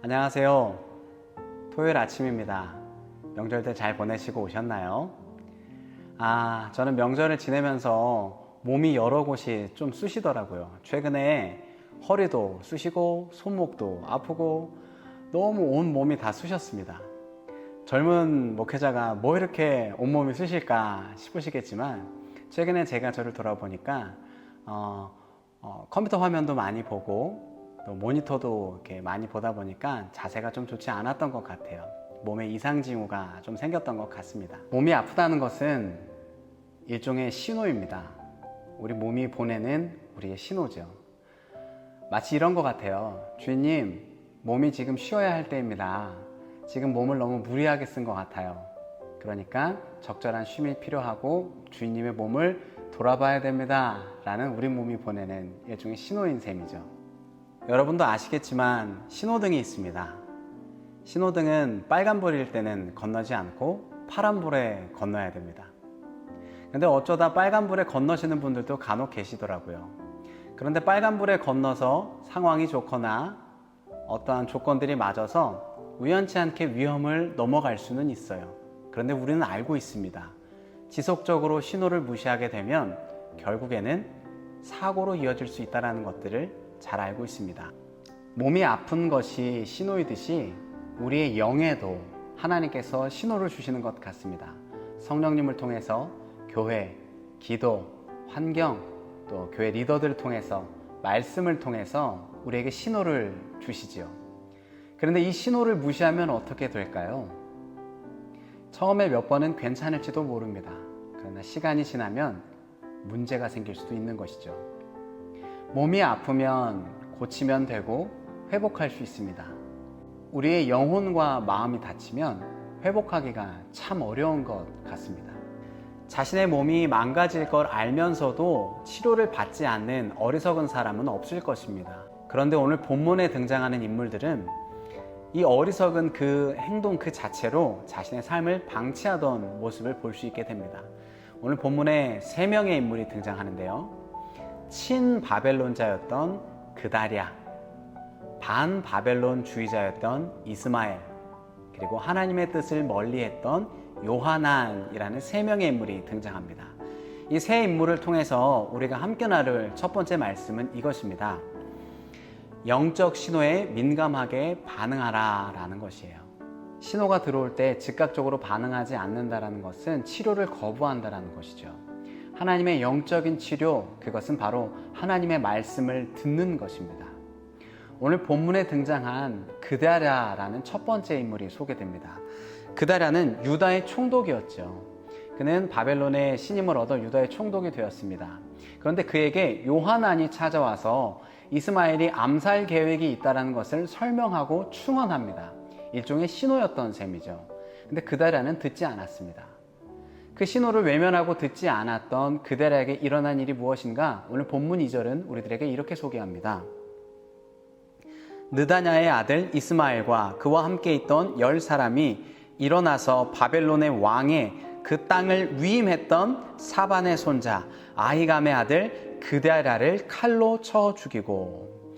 안녕하세요. 토요일 아침입니다. 명절들 잘 보내시고 오셨나요? 저는 명절을 지내면서 몸이 여러 곳이 좀 쑤시더라고요. 최근에 허리도 쑤시고 손목도 아프고 너무 온 몸이 다 쑤셨습니다. 젊은 목회자가 뭐 이렇게 온몸이 쑤실까 싶으시겠지만 최근에 제가 저를 돌아보니까 컴퓨터 화면도 많이 보고 또 모니터도 이렇게 많이 보다 보니까 자세가 좀 좋지 않았던 것 같아요. 몸에 이상 징후가 좀 생겼던 것 같습니다. 몸이 아프다는 것은 일종의 신호입니다. 우리 몸이 보내는 우리의 신호죠. 마치 이런 것 같아요. 주인님, 몸이 지금 쉬어야 할 때입니다. 지금 몸을 너무 무리하게 쓴 것 같아요. 그러니까 적절한 쉼이 필요하고 주인님의 몸을 돌아봐야 됩니다. 라는 우리 몸이 보내는 일종의 신호인 셈이죠. 여러분도 아시겠지만 신호등이 있습니다. 신호등은 빨간불일 때는 건너지 않고 파란불에 건너야 됩니다. 근데 어쩌다 빨간불에 건너시는 분들도 간혹 계시더라고요. 그런데 빨간불에 건너서 상황이 좋거나 어떠한 조건들이 맞아서 우연치 않게 위험을 넘어갈 수는 있어요. 그런데 우리는 알고 있습니다. 지속적으로 신호를 무시하게 되면 결국에는 사고로 이어질 수 있다는 것들을 잘 알고 있습니다. 몸이 아픈 것이 신호이듯이 우리의 영에도 하나님께서 신호를 주시는 것 같습니다. 성령님을 통해서 교회, 기도, 환경, 또 교회 리더들을 통해서 말씀을 통해서 우리에게 신호를 주시지요. 그런데 이 신호를 무시하면 어떻게 될까요? 처음에 몇 번은 괜찮을지도 모릅니다. 그러나 시간이 지나면 문제가 생길 수도 있는 것이죠. 몸이 아프면 고치면 되고 회복할 수 있습니다. 우리의 영혼과 마음이 다치면 회복하기가 참 어려운 것 같습니다. 자신의 몸이 망가질 걸 알면서도 치료를 받지 않는 어리석은 사람은 없을 것입니다. 그런데 오늘 본문에 등장하는 인물들은 이 어리석은 그 행동 그 자체로 자신의 삶을 방치하던 모습을 볼 수 있게 됩니다. 오늘 본문에 3명의 인물이 등장하는데요. 친바벨론자였던 그다랴, 반바벨론주의자였던 이스마엘, 그리고 하나님의 뜻을 멀리했던 요하난이라는 3명의 인물이 등장합니다. 이 세 인물을 통해서 우리가 함께 나눌 첫 번째 말씀은 이것입니다. 영적 신호에 민감하게 반응하라 라는 것이에요. 신호가 들어올 때 즉각적으로 반응하지 않는다는 것은 치료를 거부한다는 것이죠. 하나님의 영적인 치료, 그것은 바로 하나님의 말씀을 듣는 것입니다. 오늘 본문에 등장한 그다랴라는 첫 번째 인물이 소개됩니다. 그다랴는 유다의 총독이었죠. 그는 바벨론의 신임을 얻어 유다의 총독이 되었습니다. 그런데 그에게 요하난이 찾아와서 이스마엘이 암살 계획이 있다는 것을 설명하고 충원합니다. 일종의 신호였던 셈이죠. 근데 그다랴는 듣지 않았습니다. 그 신호를 외면하고 듣지 않았던 그다랴에게 일어난 일이 무엇인가? 오늘 본문 2절은 우리들에게 이렇게 소개합니다. 느다냐의 아들 이스마엘과 그와 함께 있던 10사람이 일어나서 바벨론의 왕의 그 땅을 위임했던 사반의 손자 아히감의 아들 그다랴를 칼로 쳐 죽이고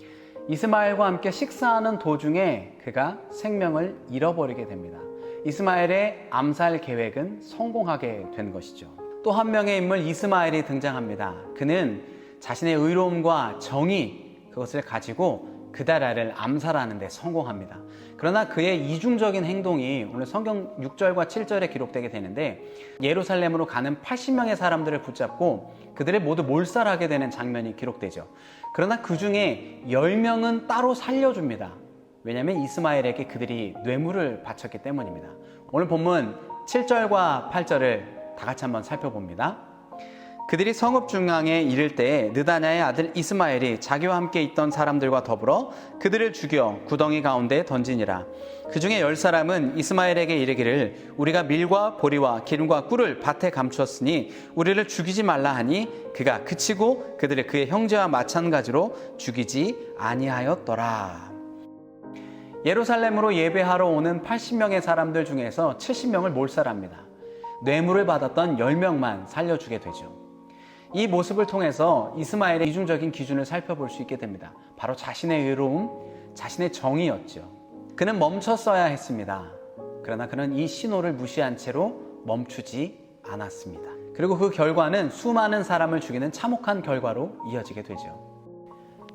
이스마엘과 함께 식사하는 도중에 그가 생명을 잃어버리게 됩니다. 이스마엘의 암살 계획은 성공하게 된 것이죠. 또 한 명의 인물 이스마엘이 등장합니다. 그는 자신의 의로움과 정의, 그것을 가지고 그다랴를 암살하는 데 성공합니다. 그러나 그의 이중적인 행동이 오늘 성경 6절과 7절에 기록되게 되는데 예루살렘으로 가는 80명의 사람들을 붙잡고 그들을 모두 몰살하게 되는 장면이 기록되죠. 그러나 그 중에 10명은 따로 살려줍니다. 왜냐하면 이스마엘에게 그들이 뇌물을 바쳤기 때문입니다. 오늘 본문 7절과 8절을 다 같이 한번 살펴봅니다. 그들이 성읍 중앙에 이를 때에 느다냐의 아들 이스마엘이 자기와 함께 있던 사람들과 더불어 그들을 죽여 구덩이 가운데 던지니라. 그 중에 10사람은 이스마엘에게 이르기를 우리가 밀과 보리와 기름과 꿀을 밭에 감추었으니 우리를 죽이지 말라 하니 그가 그치고 그들을 그의 형제와 마찬가지로 죽이지 아니하였더라. 예루살렘으로 예배하러 오는 80명의 사람들 중에서 70명을 몰살합니다. 뇌물을 받았던 10명만 살려주게 되죠. 이 모습을 통해서 이스마엘의 이중적인 기준을 살펴볼 수 있게 됩니다. 바로 자신의 의로움, 자신의 정의였죠. 그는 멈췄어야 했습니다. 그러나 그는 이 신호를 무시한 채로 멈추지 않았습니다. 그리고 그 결과는 수많은 사람을 죽이는 참혹한 결과로 이어지게 되죠.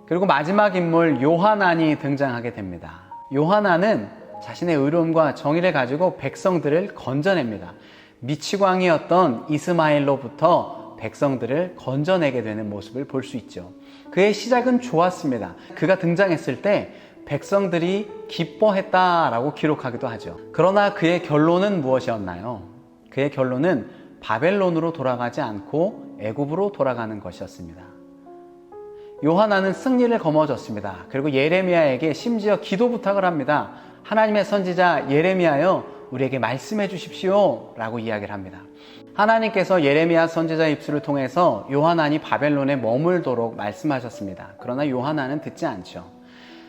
그리고 마지막 인물 요하난이 등장하게 됩니다. 요하난은 자신의 의로움과 정의를 가지고 백성들을 건져냅니다. 미치광이었던 이스마엘로부터 백성들을 건져내게 되는 모습을 볼 수 있죠. 그의 시작은 좋았습니다. 그가 등장했을 때 백성들이 기뻐했다라고 기록하기도 하죠. 그러나 그의 결론은 무엇이었나요? 그의 결론은 바벨론으로 돌아가지 않고 애굽으로 돌아가는 것이었습니다. 요하난은 승리를 거머쥐었습니다. 그리고 예레미야에게 심지어 기도 부탁을 합니다. 하나님의 선지자 예레미야여, 우리에게 말씀해 주십시오 라고 이야기를 합니다. 하나님께서 예레미야 선지자의 입술을 통해서 요하난이 바벨론에 머물도록 말씀하셨습니다. 그러나 요하난은 듣지 않죠.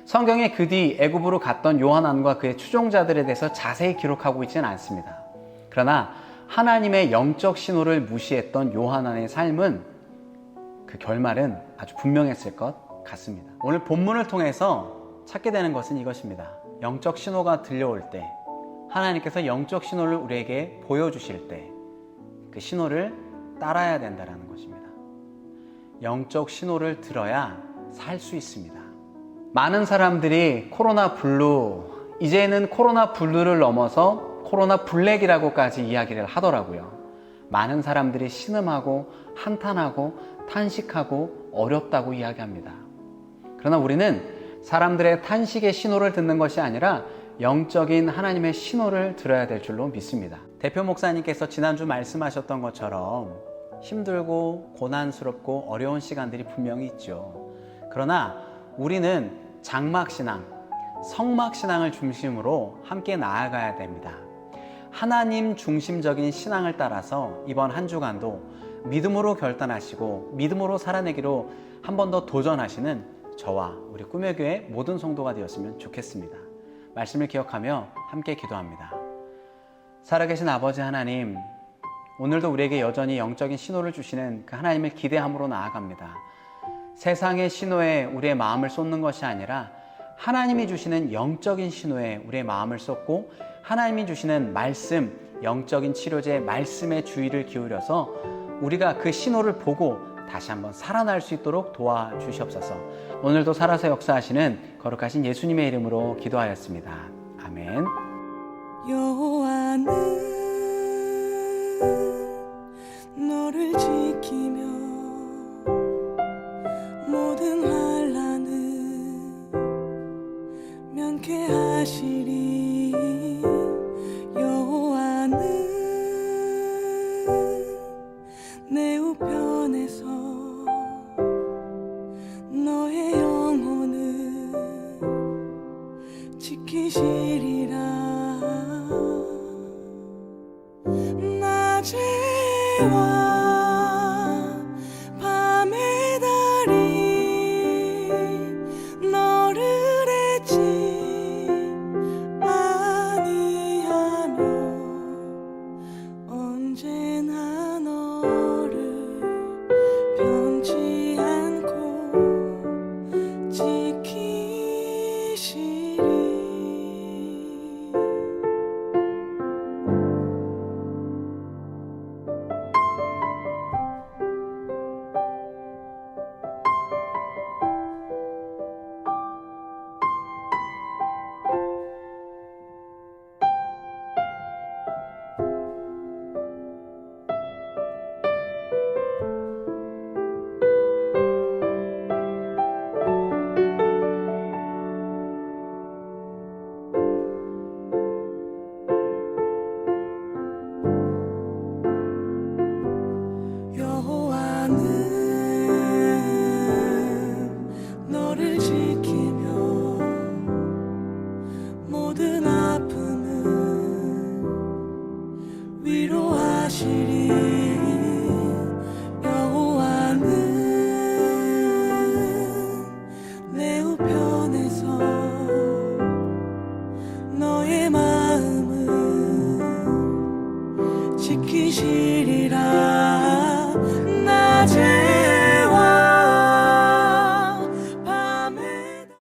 성경에 그 뒤 애굽으로 갔던 요하난과 그의 추종자들에 대해서 자세히 기록하고 있지는 않습니다. 그러나 하나님의 영적 신호를 무시했던 요하난의 삶은 그 결말은 아주 분명했을 것 같습니다. 오늘 본문을 통해서 찾게 되는 것은 이것입니다. 영적 신호가 들려올 때, 하나님께서 영적 신호를 우리에게 보여주실 때 그 신호를 따라야 된다는 것입니다. 영적 신호를 들어야 살 수 있습니다. 많은 사람들이 코로나 블루, 이제는 코로나 블루를 넘어서 코로나 블랙이라고까지 이야기를 하더라고요. 많은 사람들이 신음하고 한탄하고 탄식하고 어렵다고 이야기합니다. 그러나 우리는 사람들의 탄식의 신호를 듣는 것이 아니라 영적인 하나님의 신호를 들어야 될 줄로 믿습니다. 대표 목사님께서 지난주 말씀하셨던 것처럼 힘들고 고난스럽고 어려운 시간들이 분명히 있죠. 그러나 우리는 장막신앙, 성막신앙을 중심으로 함께 나아가야 됩니다. 하나님 중심적인 신앙을 따라서 이번 한 주간도 믿음으로 결단하시고 믿음으로 살아내기로 한 번 더 도전하시는 저와 우리 꿈의 교회 모든 성도가 되었으면 좋겠습니다. 말씀을 기억하며 함께 기도합니다. 살아계신 아버지 하나님, 오늘도 우리에게 여전히 영적인 신호를 주시는 그 하나님을 기대함으로 나아갑니다. 세상의 신호에 우리의 마음을 쏟는 것이 아니라 하나님이 주시는 영적인 신호에 우리의 마음을 쏟고 하나님이 주시는 말씀, 영적인 치료제 말씀에 주의를 기울여서 우리가 그 신호를 보고 다시 한번 살아날 수 있도록 도와주시옵소서. 오늘도 살아서 역사하시는 거룩하신 예수님의 이름으로 기도하였습니다. 아멘. 여호와는 너를 지키며 모든 환난은 면케하시리. 여호와는 내 우편에서 너의 영혼을 지키시리.